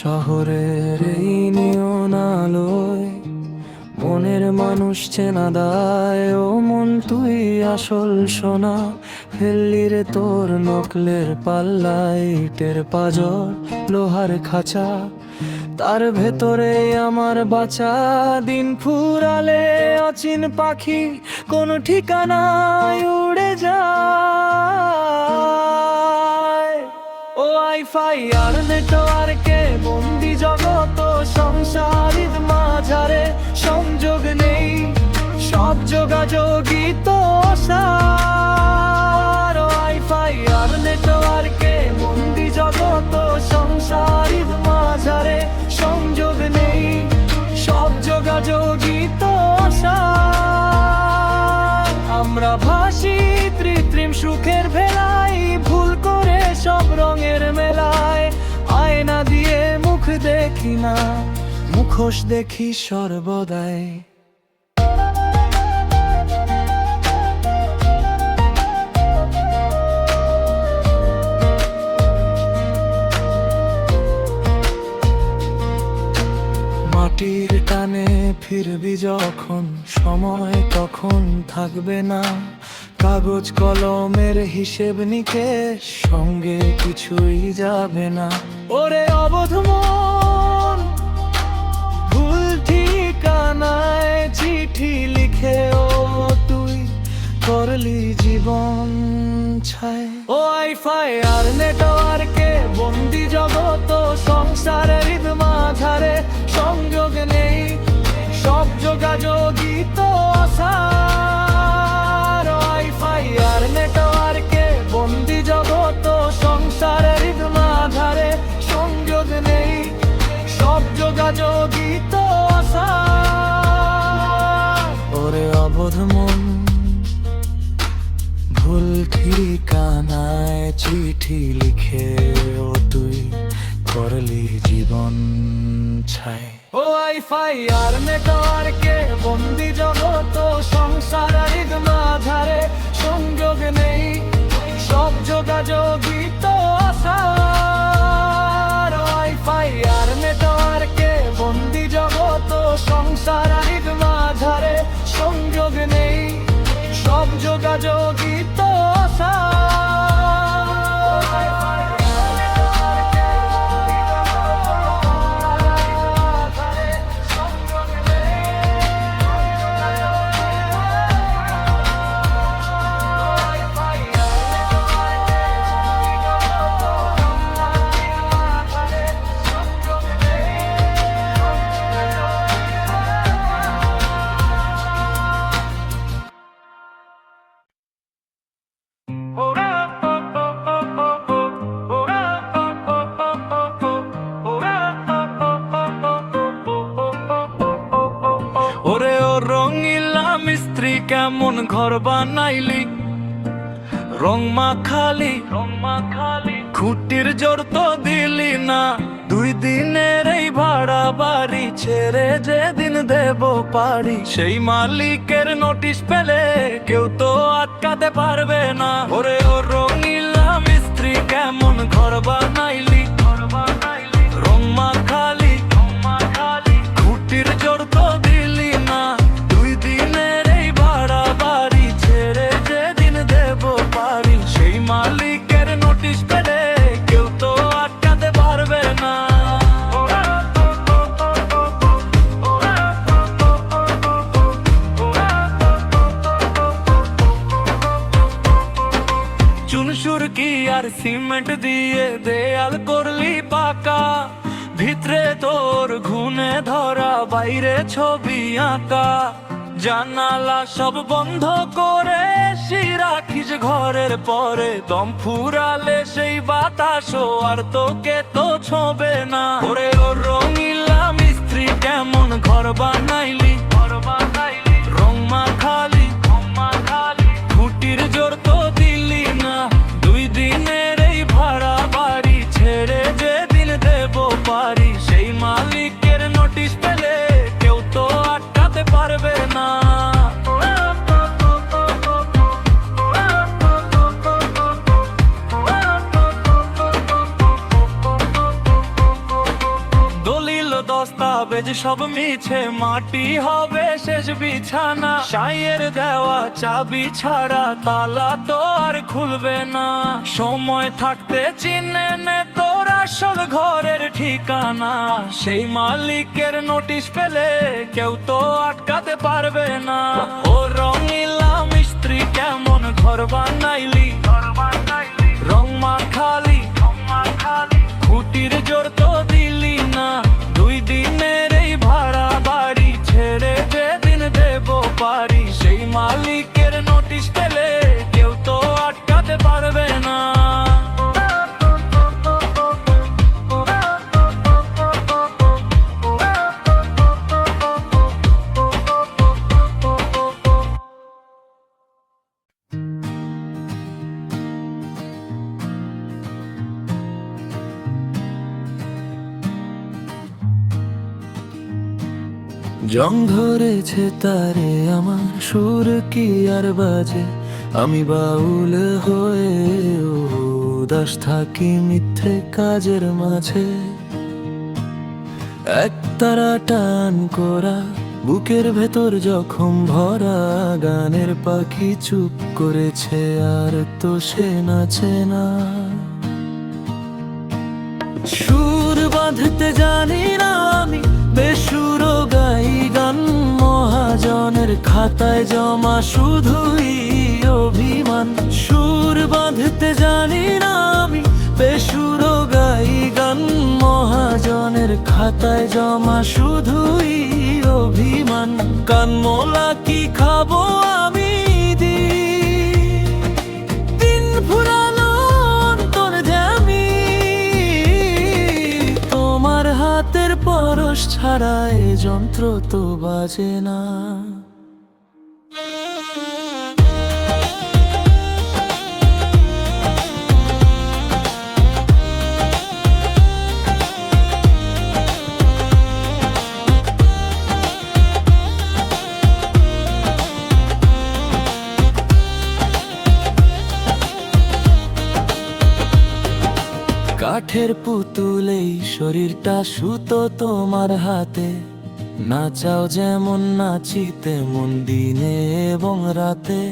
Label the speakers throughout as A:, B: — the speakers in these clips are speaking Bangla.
A: শহরের এই নিয়ন আলোয় মনের মানুষ চেনা দায়। ও মন তুই আসল সোনা, ফেললি রে তোর নকলের পাল্লায়। ইটের পাজর লোহার খাঁচা, তার ভেতরে আমার বাঁচা। দিন ফুরালে অচিন পাখি কোন ঠিকানায় উড়ে যায়। ও ওয়াইফাই আর নেটওয়ার্কে বন্দি জগৎ, সংসারিক মাঝারে সংযোগ নেই, সব যোগাযোগই তো অসার। ওয়াইফাই আর নেটওয়ার্কে বন্দি জগৎ, সংসারিক মাঝারে সংযোগ নেই, সব যোগাযোগই তো অসার। আমরা ভাসি কৃত্রিম সুখের ভেলায়, ভুল করে সব রঙের মেলায়। আয়না দিয়ে মুখ দেখি না, মুখোশ দেখি সর্বদাই। মাটির টানে ফিরবি যখন, সময় তখন থাকবে না। কাগজ কলমের হিসেব নিকেশ, সঙ্গে কিছুই যাবে না। ওরে অবোধ মন, ভুল ঠিকানায় চিঠি লিখে ও তুই করলি জীবন ছাই। ও ওয়াইফাই আর নেটওয়ার্কে বন্দি জগৎ, সংসারের মাঝারে সংযোগ নেই, সব যোগাযোগই তো অসার। ওয়াইফাই আর নেটওয়ার্কে বন্দি জগৎ, সংসারের মাঝারে সংযোগ নেই, সব যোগাযোগই তো অসার। ওরে অবোধ মন, ভুল ঠিকানায় চিঠি লিখে ও তুই করলি জীবন ছাই। ও ওয়াইফাই আর নেটওয়ার্কে বন্দি জগৎ, সংসারিক মাঝারে সংযোগ নেই, সব যোগাযোগই তো অসার। ওয়াইফাই আর নেটওয়ার্কে বন্দি জগৎ, সংসারিক মাঝারে সংযোগ নেই, সব যোগাযোগই তো কেমন ঘর বানাইলি, রং মাখালি খুঁটির জোর তো দিলি না। 2 দিনের এই ভাড়া বাড়ি ছেড়ে যেদিন দেব পারি, সেই মালিকের নোটিশ পেলে কেউ তো আটকাতে পারবে না। ওরে ও রঙিলা মিস্ত্রি কেমন ঘর বানাইলি, রং মাখালি খুঁটির জোর তো দিলি না। 2 দিনের সেই মালিকের নোটিশ পেলে কেউ তো আটকাতে পারবে না। চুনসুর কি আর সিমেন্ট দিয়ে দেয়াল করলি পাকা, ভিতরে তোর ঘুনে ধরা, বাইরে ছবি আঁকা। জানালা সব বন্ধ করে রাখিস ঘরের পরে, দম ফুরালে সেই বাতাসও আর তোকে তো ছোঁবে না। ওরে ও রঙিলা মিস্ত্রি কেমন ঘর বানাইলি, রং মাখালি খুঁটির জোর তো দিলি না। 2 দিনের এই ভাড়া বাড়ি ছেড়ে যেদিন দেব পারি, সেই মালিকের নোটিশ পেলে কেউ তো আটকাতে পারবে না। সব মিছে মাটি হবে শেষ বিছানা। সাইয়ের দেওয়া চাবি ছাড়া তালা তো আর খুলবে না। সময় থাকতে চিনে নে তোর আসল ঘরের ঠিকানা। সেই মালিকের নোটিশ পেলে কেউ তো আটকাতে পারবে না। ও রঙিলা মিস্ত্রি কেমন ঘর বানাইলি, রং মাখালি খুঁটির জোর তো দিলি না। 2 দিনের এই ভাড়া বাড়ি ছেড়ে যেদিন দেব পারি, সেই মালিকের নোটিশ পেলে কেউ তো আটকাতে পারবে না।
B: জং ধরেছে তারে আমার সুর কি আর বাজে, আমি বাউল হয়ে উদাস থাকি মিথ্যে কাজের মাঝে। একতারা টান করা বুকের ভেতর জখম ভরা, গানের পাখি চুপ করেছে আর তো সে নাচে না। সুর বাঁধতে জানি না আমি, বেসুর গাই গান মহাজনের খাতায় জমা শুধুই অভিমান। সুর বাঁধতে জানি না আমি, বেসুর গাই গান মহাজনের খাতায় জমা শুধুই অভিমান। কানমোলা কি খাবো আমি দিন ফুরালো অন্তর জ্যামি, তোমার হাতের পরশ ছাড়া এ যন্ত্র তো বাজে না। কাঠের পুতুলেই শরীরটা সুতো তোমার হাতে, নাচাও যেমন নাচি তেমন দিনে এবং রাতে।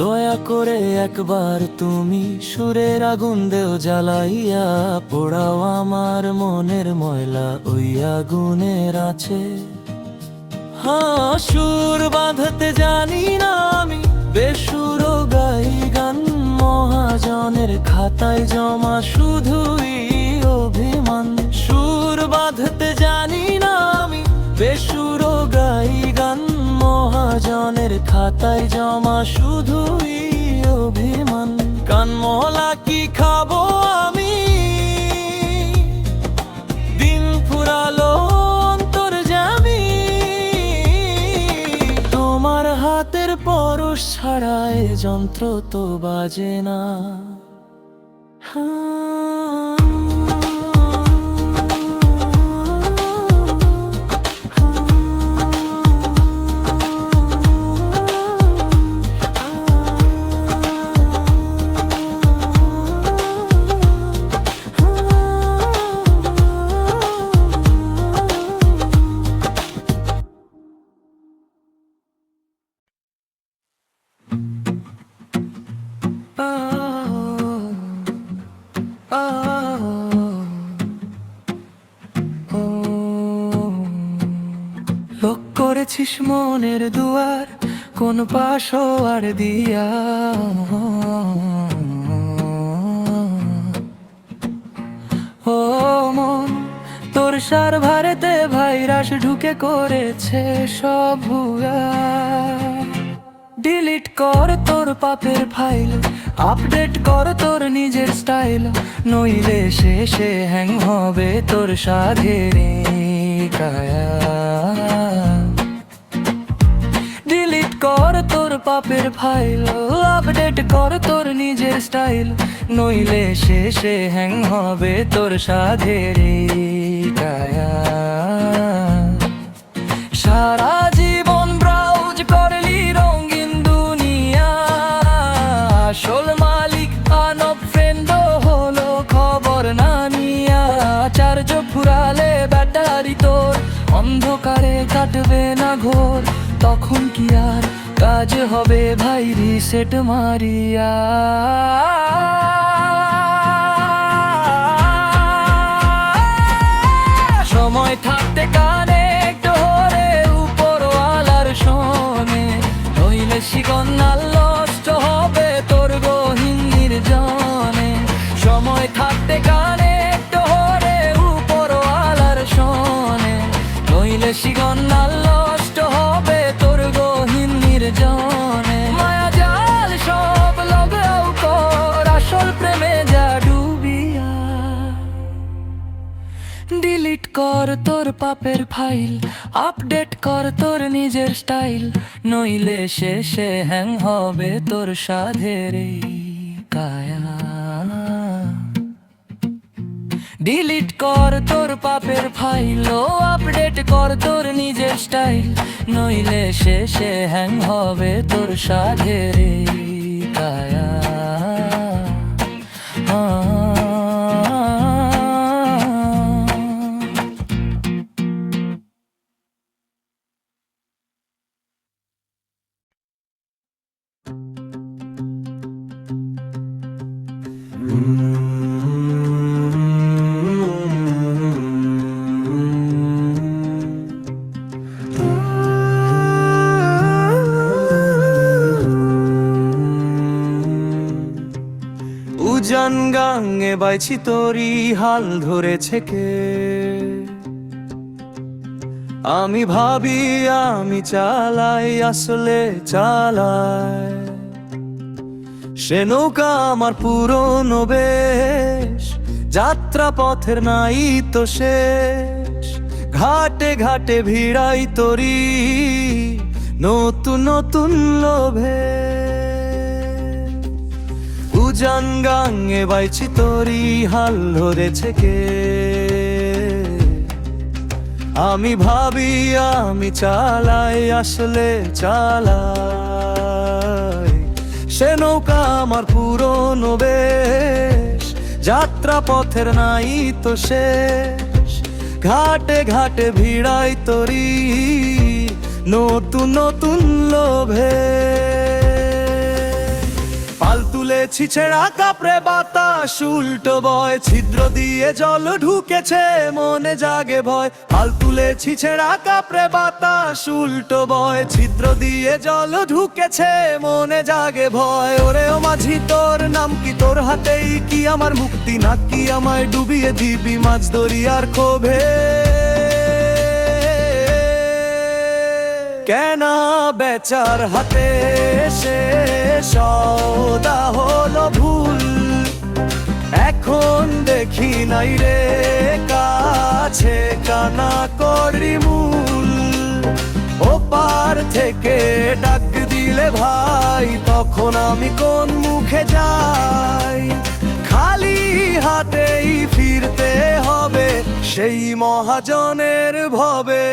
B: দয়া করে একবার তুমি সুরের আগুন দেও জ্বালাইয়া, পোড়াও আমার মনের ময়লা ওই আগুনের আছে। হ্যাঁ, সুর বাঁধতে জানি না আমি, বেসুর গাই গান মহাজনের খাতায় জমা শুধুই অভিমান। সুর বাঁধতে জানি না আমি, বেসুর গাই গান মহাজনের খাতায় জমা শুধুই অভিমান। কানমলা কি খাবো আমি দিন ফুরালো অন্তর জ্যামি, তোমার হাতের পরশ ছাড়া এ যন্ত্র তো বাজে না।
A: লক করেছিস মনের দুয়ার কোন পাশোয়ার দিয়া, ও মন তোর সার ভারেতে ভাইরাস ঢুকে করেছে সব ভুয়া। ডিলিট কর তোর পাপের ফাইল, আপডেট কর তোর নিজের স্টাইল, নইলে শেষে হ্যাং হবে তোর সাধের কায়া। ডিলিট কর তোর পাপের ফাইল, আপডেট কর তোর নিজের স্টাইল, নইলে শেষে হ্যাং হবে তোর সাধের কায়া। সারা জীবন ব্রাউজ করলি রঙিন দুনিয়া, আসল মালিক আনব ফ্রেন্ড হলো খবর না নিয়া। চার্জ ফুরালে ব্যাটারি অন্ধকারে কাটবে না ঘোর, তখন কি আর কাজ হবে ভাই রিসেট মারিয়া। সময় থাকতে কানেক্ট হরে উপরওয়ালার শোনে, নইলে শিকন্যা নষ্ট হবে তোর গহীন নির্জনে। সময় থাকতে কানেক্ট হরে উপরওয়ালার শোনে, নইলে শিকন্যা নষ্ট হবে তোর গহীন নির্জনে। মায়া জাল সব লগেও কর, আসল প্রেমে যা ডুবিয়া। ডিলিট কর তোর পাপের ফাইল, আপডেট কর তোর নিজের স্টাইল, নইলে শেষে হ্যাং হবে তোর সাধের এই কায়া। ডিলিট কর তোর পাপের ফাইল, ও আপডেট কর তোর নিজের স্টাইল, নইলে শেষে হ্যাং হবে তোর সাধের এই কায়া।
B: উজান গাঙে বাইছি তোরি হাল ধরেছে কে? আমি ভাবি আমি চালাই, আসলে চালাই সে নৌকা আমার পুরনো বেশ, যাত্রা পথের নাই তো শেষ। ঘাটে ঘাটে ভিড়াই তোরি নতুন নতুন লোভে। উজান গাঙে বাইছি তোরি হাল ধরেছে কে? আমি ভাবি আমি চালাই, আসলে চালাই সে নৌকা আমার পুরনো বেশ, যাত্রা পথের নাই তো শেষ। ঘাটে ঘাটে ভিড়াই তোরি নতুন নতুন লোভে। পাল তুলেছি ছেঁড়া কাপড়ে বাতাস উল্টো বয়, ছিদ্র দিয়ে জল ঢুকেছে মনে জাগে ভয়। পাল তুলেছি ছেঁড়া কাপড়ে বাতাস উল্টো বয়, ছিদ্র দিয়ে জল ঢুকেছে মনে জাগে ভয়। ওরে ও মাঝি তোর নাম কি, তোর হাতেই কি আমার মুক্তি, নাকি আমায় ডুবিয়ে দিবি মাছ দরিয়ার ক্ষোভে? কেনা বেচার হাতে সে সদা হলো ভুল, এখন দেখি নাই রে কাছে কানা করি মূল। ওপার থেকে ডাক দিলে ভাই, তখন আমি কোন মুখে যাই? খালি হাতেই ফিরতে হবে সেই মহাজনের ভবে।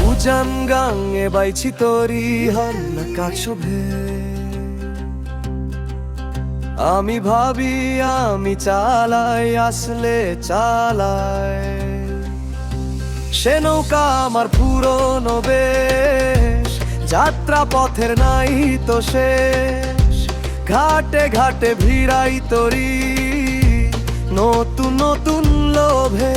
B: উজান গাঙে বাইছি তোরি হাল কাশোভে। আমি ভাবি আমি চালাই, আসলে চালাই সে নৌকা আমার পুরনো বেশ, যাত্রা পথের নাই তো শেষ। ঘাটে ঘাটে ভিড়াই তোরি নতুন নতুন লোভে।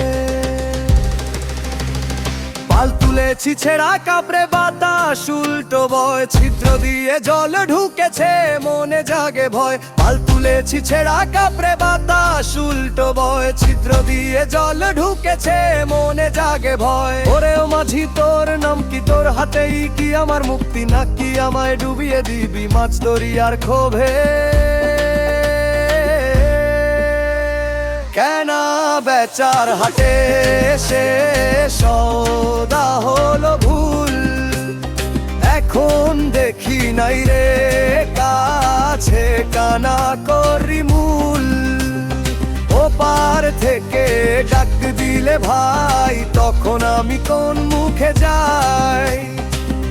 B: পাল তুলেছি ছেঁড়া কাপড়ে বাতাস উল্টো বয়, ছিদ্র দিয়ে জল ঢুকেছে মনে জাগে ভয়। পাল তুলেছি ছেঁড়া কাপড়ে বাতাস উল্টো বয়, ছিদ্র দিয়ে জল ঢুকেছে মনে জাগে ভয়। ওরে ও মাঝি তোর নাম কি, তোর হাতেই কি আমার মুক্তি, নাকি আমায় ডুবিয়ে দিবি মাছ দরিয়ার ক্ষোভে? কেনা বেচার হাটে সে সদা হলো ভুল, এখন দেখি নাই রে কাছে কানা করি মূল। ওপার থেকে ডাক দিল দিলে ভাই, তখন আমি কোন মুখে যাই?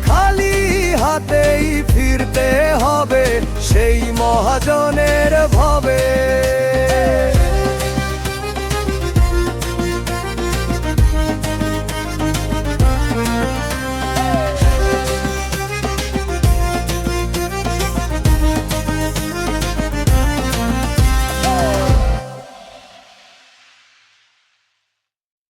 B: খালি হাতেই ফিরতে হবে সেই মহাজনের